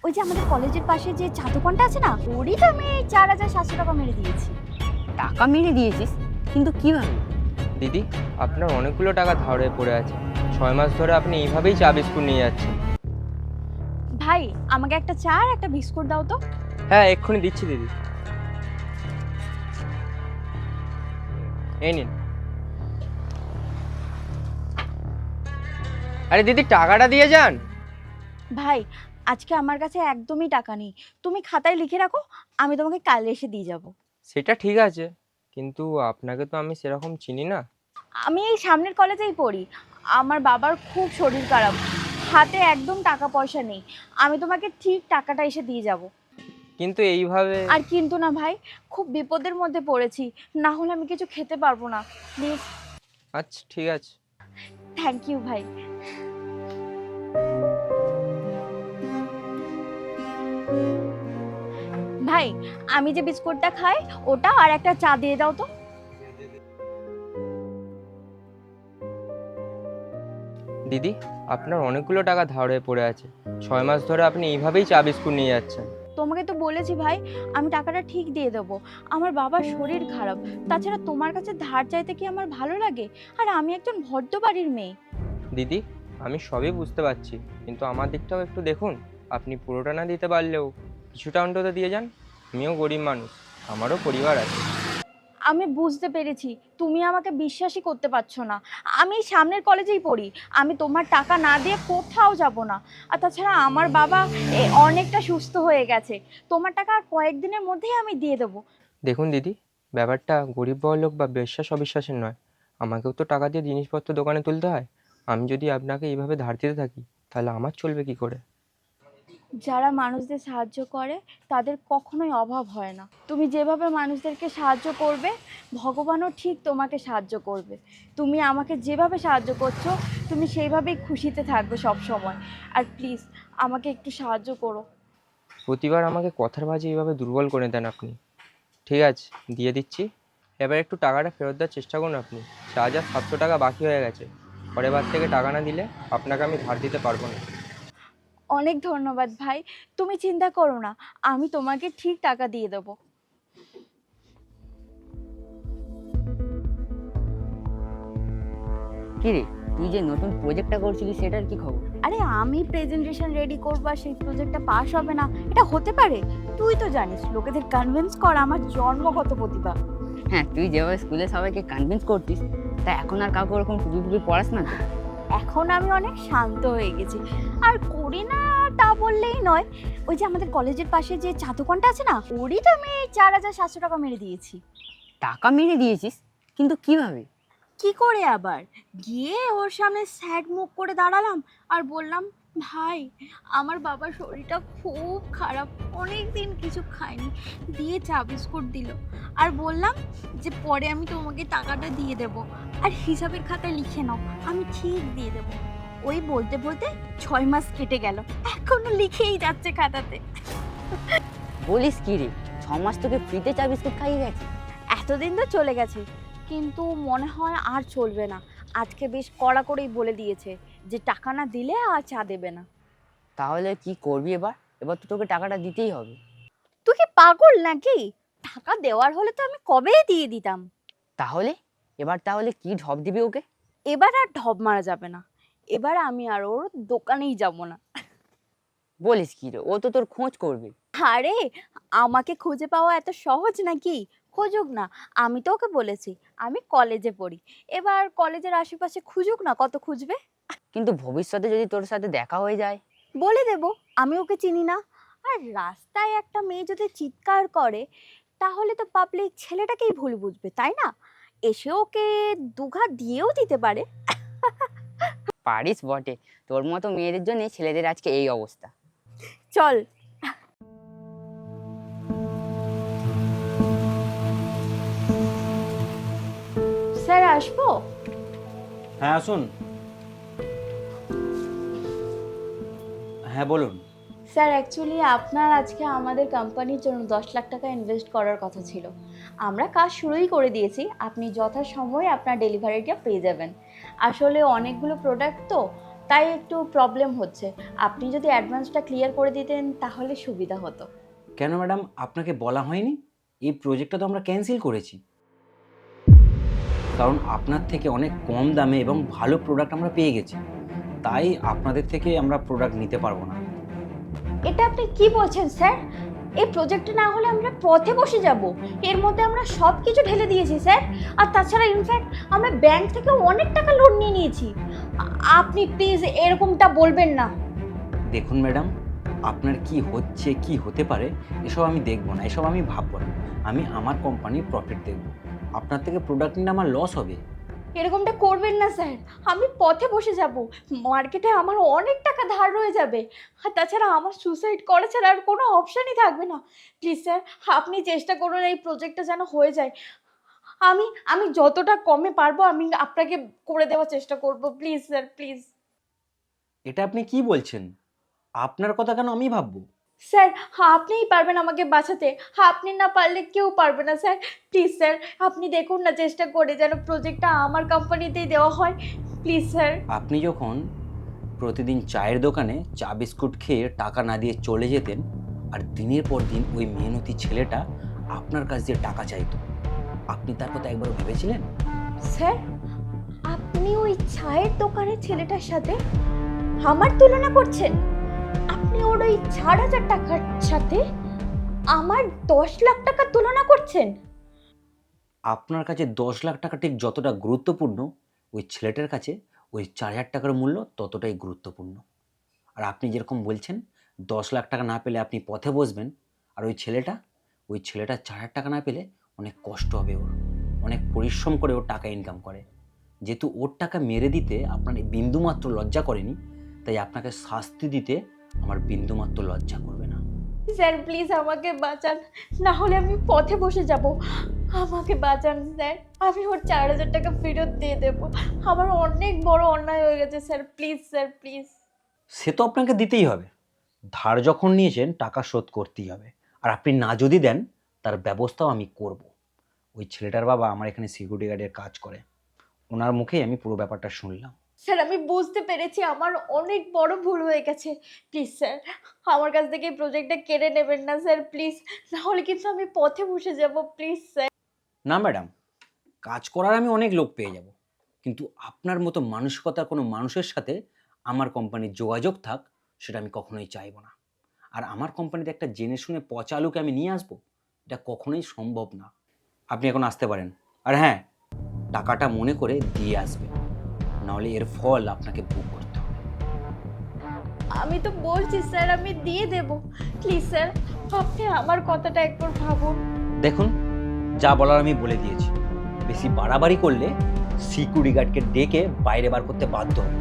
ওই যে আমাদের কলেজের পাশে যে চা দোকানটা আছে না, ওরই তো আমি 4,700 টাকা মেরে দিয়েছি। টাকা মেরে দিয়েছিস? কিন্তু কিভাবে? দিদি, আপনার অনেকগুলো টাকা ধার হয়ে পড়ে আছে। 6 মাস ধরে আপনি এইভাবেই চা বিস্কুট নিয়ে যাচ্ছেন। ভাই, আমাকে একটা চা আর একটা বিস্কুট দাও তো। হ্যাঁ, এক্ষুনি দিচ্ছি দিদি। এই নিন। আরে দিদি, টাকাটা দিয়ে যান। ভাই, আজকে আমার কাছে একদমই টাকা নেই, তুমি খাতায় লিখে রাখো, আমি তোমাকে কাল এসে দিয়ে যাব। সেটা ঠিক আছে, কিন্তু আপনাকে তো আমি সেরকম চিনি না। আমি এই সামনের কলেজেই পড়ি, আমার বাবার খুব শরীর খারাপ, হাতে একদম টাকা পয়সা নেই, আমি তোমাকে ঠিক টাকাটা এসে দিয়ে যাব। কিন্তু এইভাবে। আর কিন্তু না ভাই, খুব বিপদের মধ্যে পড়েছি, না হলে আমি কিছু খেতে পারবো না, প্লিজ। আচ্ছা ঠিক আছে। থ্যাংক ইউ ভাই। ভাই, আমি যে বিস্কুটটা খাই ওটা আর একটা চা দিয়ে দাও তো। দিদি, আপনার অনেকগুলো টাকা ধার হয়ে পড়ে আছে। 6 মাস ধরে আপনি এইভাবেই চা বিস্কুট নিয়ে যাচ্ছেন। তোমাকে তো বলেছি ভাই, আমি টাকাটা ঠিক দিয়ে দেবো, আমার বাবার শরীর খারাপ, তাছাড়া তোমার কাছে ধার চাইতে কি আমার ভালো লাগে? আর আমি একজন ভদ্র বাড়ির মেয়ে। দিদি, আমি সবই বুঝতে পারছি, কিন্তু আমার দিকটাও একটু দেখুন। আপনি পুরোটা না দিতে পারলেও কিছুটা অন্তত দিয়ে যান। আমিও গরিব মানুষ, আমারও পরিবার আছে। আমি বুঝতে পেরেছি, তুমি আমাকে বিশ্বাসই করতে পারছো না। আমি এই সামনের কলেজেই পড়ি, আমি তোমার টাকা না দিয়ে কোথাও যাব না। আর তাছাড়া আমার বাবা অনেকটা সুস্থ হয়ে গেছে, তোমার টাকা আর কয়েকদিনের মধ্যেই আমি দিয়ে দেবো। দেখুন দিদি, ব্যাপারটা গরিব বড়লোক বা বিশ্বাস অবিশ্বাসের নয়। আমাকেও তো টাকা দিয়ে জিনিসপত্র দোকানে তুলতে হয়। আমি যদি আপনাকে এইভাবে ধার দিতে থাকি, তাহলে আমার চলবে কি করে? যারা মানুষদের সাহায্য করে তাদের কখনোই অভাব হয় না। তুমি যেভাবে মানুষদেরকে সাহায্য করবে, ভগবানও ঠিক তোমাকে সাহায্য করবে। তুমি আমাকে যেভাবে সাহায্য করছো, তুমি সেইভাবেই খুশিতে থাকবে সব সময়। আর প্লিজ আমাকে একটু সাহায্য করো। প্রতিবার আমাকে কথার বাজে এইভাবে দুর্বল করে দেন আপনি। ঠিক আছে, দিয়ে দিচ্ছি। এবার একটু টাকাটা ফেরত দেওয়ার চেষ্টা করুন আপনি। 4,700 টাকা বাকি হয়ে গেছে। পরের বার থেকে টাকা না দিলে আপনাকে আমি ধার দিতে পারবো না। অনেক ধন্যবাদ ভাই, তুমি চিন্তা করো না, আমি তোমাকে ঠিক টাকা দিয়ে দেবো। কি রে, তুই যে নতুন প্রজেক্টটা করছিলি সেটার কি খবর? আরে আমি প্রেজেন্টেশন রেডি করবো আর সেই প্রজেক্টটা পাস হবে না, এটা হতে পারে? তুই তো জানিস লোকেদের কনভিন্স করা আমার জন্মগত প্রতিভা। হ্যাঁ, তুই যেভাবে স্কুলে সবাইকে কনভিন্স করতিস, তা এখন আর কাউকে ওরকম পুজো পুজো পড়াস না তো? এখন আমি অনেক শান্ত হয়ে গেছি, আর করি না তা বললেই নয়। ওই যে আমাদের কলেজের পাশে যে চা দোকানটা আছে না, ওরই তো আমি 4,700 টাকা মেরে দিয়েছি। টাকা মেরে দিয়েছিস? কিন্তু কিভাবে? কি করে আবার, গিয়ে ওর সামনে স্যাড মুখ করে দাঁড়ালাম আর বললাম, ভাই আমার বাবার শরীরটা খুব খারাপ, অনেক দিন কিছু খায়নি, দিয়ে চা বিস্কুট দিল, আর বললাম যে পরে আমি তোমাকে টাকাটা দিয়ে দেব, আর হিসাবের খাতায় লিখে নাও, আমি ঠিক দিয়ে দেব। ওই বলতে বলতে 6 মাস কেটে গেল, এখনো লিখেই যাচ্ছে খাতাতে। বলিস কি রে, 6 মাস তোকে ফ্রিতে চা বিস্কুট খাইয়ে গেছে? এতদিন তো চলে গেছে, কিন্তু মনে হয় আর চলবে না। আজকে বেশ কড়া করেই বলে দিয়েছে যে টাকা না দিলে আর চা দেবে না। তাহলে কি করবি এবার? এবার তো তোকে টাকাটা দিতেই হবে। তুই কি পাগল নাকি? টাকা দেওয়ার হলে তো আমি কবেই দিয়ে দিতাম। তাহলে কি ঢপ দিবি ওকে? এবার আর ঢপ মারা যাবে না, এবার আমি আর ওর দোকানেই যাব না। বলিস কি রে, ও তো তোর খোঁজ করবে। আরে, আমাকে খুঁজে পাওয়া এত সহজ নাকি? খুঁজুক না, আমি তো ওকে বলেছি আমি কলেজে পড়ি, এবার কলেজের আশেপাশে খুঁজুক না, কত খুঁজবে। কিন্তু ভবিষ্যতে যদি তোর সাথে দেখা হয়ে যায়? বলে দেব আমি ওকে চিনি না। আর রাস্তায় একটা মেয়ে যদি চিৎকার করে, তাহলে তো পাবলিক ছেলেটাকেই ভুল বুঝবে, তাই না? এসে ওকে দুঘা দিয়েও দিতে পারে। পারিস বটে, তোর মতো মেয়েদের জন্য ছেলেদের আজকে এই অবস্থা। চল। স্যার আসবো? হ্যাঁ আসুন। হ্যাঁ বলুন। স্যার অ্যাকচুয়ালি আপনার আজকে আমাদের কোম্পানির জন্য 10 লাখ টাকা ইনভেস্ট করার কথা ছিল, আমরা কাজ শুরুই করে দিয়েছি, আপনি যথাসময়ে আপনার ডেলিভারিটা পেয়ে যাবেন। আসলে অনেকগুলো প্রোডাক্ট তো, তাই একটু প্রবলেম হচ্ছে। আপনি যদি অ্যাডভান্সটা ক্লিয়ার করে দিতেন তাহলে সুবিধা হতো। কেন ম্যাডাম, আপনাকে বলা হয়নি? এই প্রজেক্টটা তো আমরা ক্যান্সেল করেছি, কারণ আপনার থেকে অনেক কম দামে এবং ভালো প্রোডাক্ট আমরা পেয়ে গেছি, তাই আপনাদের থেকে আমরা প্রোডাক্ট নিতে পারবো না। এটা আপনি কি বলছেন স্যার? এই প্রজেক্টটা না হলে আমরা পথে বসে যাব। এর মধ্যে আমরা সব কিছু ঢেলে দিয়েছি স্যার। আর তাছাড়া ইনফ্যাক্ট আমরা ব্যাংক থেকে অনেক টাকা লোন নিয়ে নিয়েছি। আপনি প্লিজ এরকমটা বলবেন না। দেখুন ম্যাডাম, আপনার কি হচ্ছে কি হতে পারে এসব আমি দেখবো না, এসব আমি ভাববো না। আমি আমার কোম্পানির প্রফিট দেখবো। আপনার থেকে প্রোডাক্ট নিলে আমার লস হবে। এরকমটা করবেন না স্যার। আমি পথে বসে যাব, মার্কেটে আমার অনেক টাকা ধার রয়ে যাবে। আর তাছাড়া আমার সুসাইড করা ছাড়া আর কোনো অপশানই থাকবে না। প্লিজ স্যার, আপনি চেষ্টা করুন এই প্রজেক্টটা যেন হয়ে যায়। আমি যতটা কমে পারবো আমি আপনাকে করে দেওয়ার চেষ্টা করব। Please sir, please. এটা আপনি কি বলছেন? আপনার কথা কেন আমি ভাববো? স্যার, আপনিই পারবেন আমাকে বাঁচাতে। আপনি না পারলে কেউ পারবে না স্যার। প্লিজ স্যার, আপনি দেখুন না চেষ্টা করে যেন প্রজেক্টটা আমার কোম্পানিতেই দেওয়া হয়। Please sir. আপনি যখন প্রতিদিন চায়ের দোকানে চা বিস্কুট খেয়ে টাকা না দিয়ে চলে যেতেন, আর দিনের পর দিন ওই মেহনতি ছেলেটা আপনার কাছ দিয়ে টাকা চাইতো, আপনি তার কথা একবার ভেবেছিলেন? স্যার, আপনি ওই চায়ের দোকানের ছেলেটার সাথে আমার তুলনা করছেন? আপনি ওর ওই 4,000 টাকার সাথে আমার 10 লাখ টাকার তুলনা করছেন? আপনার কাছে 10 লাখ টাকা ঠিক যতটা গুরুত্বপূর্ণ, ওই ছেলেটার কাছে ওই 4,000 টাকার মূল্য ততটাই গুরুত্বপূর্ণ। আর আপনি যেরকম বলছেন 10 লাখ টাকা না পেলে আপনি পথে বসবেন, আর ওই ছেলেটা 4,000 টাকা না পেলে অনেক কষ্ট হবে ওর, অনেক পরিশ্রম করে ওর টাকা ইনকাম করে। যেহেতু ওর টাকা মেরে দিতে আপনার বিন্দুমাত্র লজ্জা করেনি, তাই আপনাকে শাস্তি দিতে আমার বিন্দুমাত্র লজ্জা করবে না। স্যার প্লিজ আমাকে বাঁচান, না হলে আমি পথে বসে যাব। আমাকে বাঁচান স্যার, আমি ওর 4,000 টাকা ফেরত দিয়ে দেবো। আমার অনেক বড় অন্যায় হয়ে গেছে স্যার। Please sir, please. সে তো আপনাকে দিতেই হবে, ধার যখন নিয়েছেন টাকা শোধ করতেই হবে। আর আপনি না যদি দেন তার ব্যবস্থাও আমি করব। ওই ছেলেটার বাবা আমার এখানে সিকিউরিটি গার্ডের কাজ করে, ওনার মুখেই আমি পুরো ব্যাপারটা শুনলাম। স্যার আমি বুঝতে পেরেছি আমার অনেক বড় ভুল হয়ে গেছে। প্লিজ স্যার, আমার কাছ থেকে এই প্রজেক্টটা কেড়ে নেবেন না স্যার, প্লিজ। না হলে কিন্তু আমি পথে বসে যাব। Please sir. না ম্যাডাম, কাজ করার আমি অনেক লোক পেয়ে যাব, কিন্তু আপনার মতো মানসিকতার কোনো মানুষের সাথে আমার কোম্পানির যোগাযোগ থাক সেটা আমি কখনোই চাইবো না। আর আমার কোম্পানিতে একটা জেনে শুনে পচা আলুকে আমি নিয়ে আসবো, এটা কখনোই সম্ভব না। আপনি এখন আসতে পারেন। আর হ্যাঁ, টাকাটা মনে করে দিয়ে আসবেন, নাহলে এর ফল আপনাকে ভোগ করতে হবে। আমি তো বলছি স্যার আমি দিয়ে দেব। প্লিজ স্যার, আপনি আমার কথাটা একবার ভাবুন। দেখুন, যা বলার আমি বলে দিয়েছি। বেশি বাড়াবাড়ি করলে সিকিউরিটি গার্ডকে ডেকে বাইরে বার করতে বাধ্য হব।